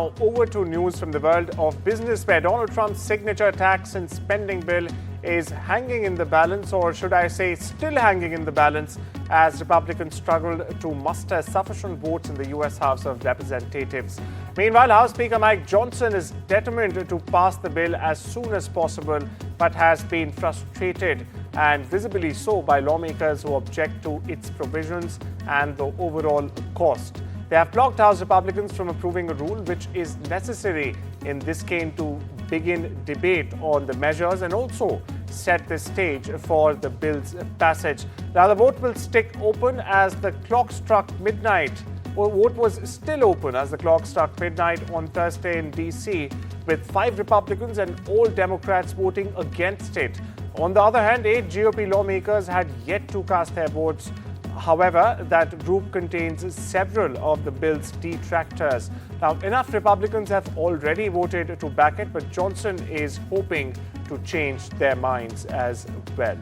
Over to news from the world of business, where Donald Trump's signature tax and spending bill is hanging in the balance, or should I say still hanging in the balance, as Republicans struggled to muster sufficient votes in the U.S. House of Representatives. Meanwhile, House Speaker Mike Johnson is determined to pass the bill as soon as possible, but has been frustrated, and visibly so, by lawmakers who object to its provisions and the overall cost. They have blocked House Republicans from approving a rule which is necessary in this case to begin debate on the measures and also set the stage for the bill's passage. Now, the vote will stick open as the clock struck midnight. Vote was still open as the clock struck midnight on Thursday in D.C., with 5 Republicans and all Democrats voting against it. On the other hand, 8 GOP lawmakers had yet to cast their votes. However, that group contains several of the bill's detractors. Now, enough Republicans have already voted to back it, but Johnson is hoping to change their minds as well.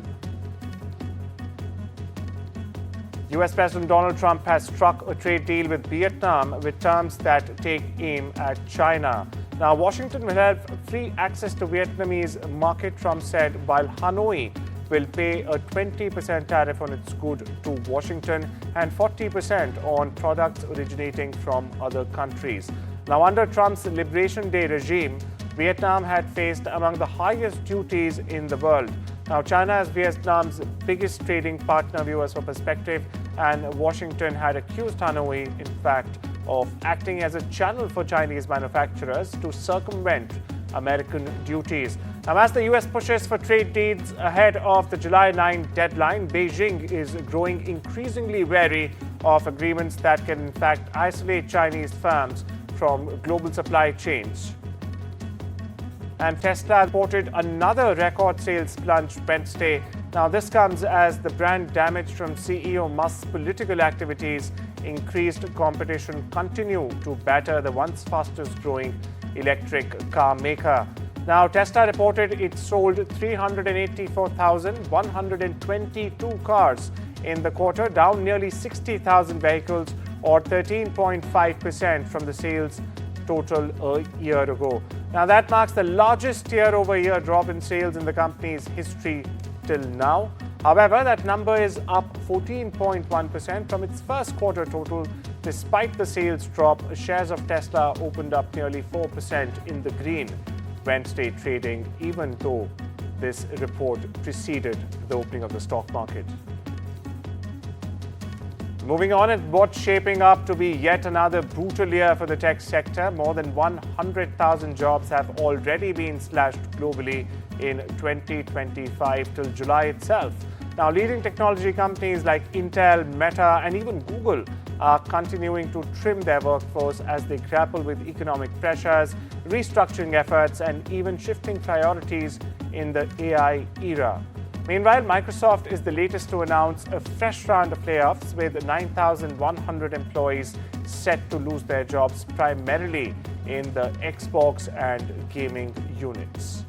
US President Donald Trump has struck a trade deal with Vietnam with terms that take aim at China. Now, Washington will have free access to Vietnamese market, Trump said, while Hanoi will pay a 20% tariff on its goods to Washington and 40% on products originating from other countries. Now, under Trump's Liberation Day regime, Vietnam had faced among the highest duties in the world. Now, China is Vietnam's biggest trading partner, viewers, for perspective, and Washington had accused Hanoi, in fact, of acting as a channel for Chinese manufacturers to circumvent American duties. Now, as the U.S. pushes for trade deals ahead of the July 9 deadline, Beijing is growing increasingly wary of agreements that can, in fact, isolate Chinese firms from global supply chains. And Tesla reported another record sales plunge Wednesday. Now, this comes as the brand damage from CEO Musk's political activities, increased competition continue to batter the once fastest growing electric car maker. Now, Tesla reported it sold 384,122 cars in the quarter, down nearly 60,000 vehicles, or 13.5% from the sales total a year ago. Now, that marks the largest year-over-year drop in sales in the company's history till now. However, that number is up 14.1% from its first quarter total. Despite the sales drop, shares of Tesla opened up nearly 4% in the green Wednesday trading, even though this report preceded the opening of the stock market. Moving on, and what's shaping up to be yet another brutal year for the tech sector. More than 100,000 jobs have already been slashed globally in 2025 till July itself. Now, leading technology companies like Intel, Meta, and even Google are continuing to trim their workforce as they grapple with economic pressures, restructuring efforts, and even shifting priorities in the AI era. Meanwhile, Microsoft is the latest to announce a fresh round of layoffs, with 9,100 employees set to lose their jobs, primarily in the Xbox and gaming units.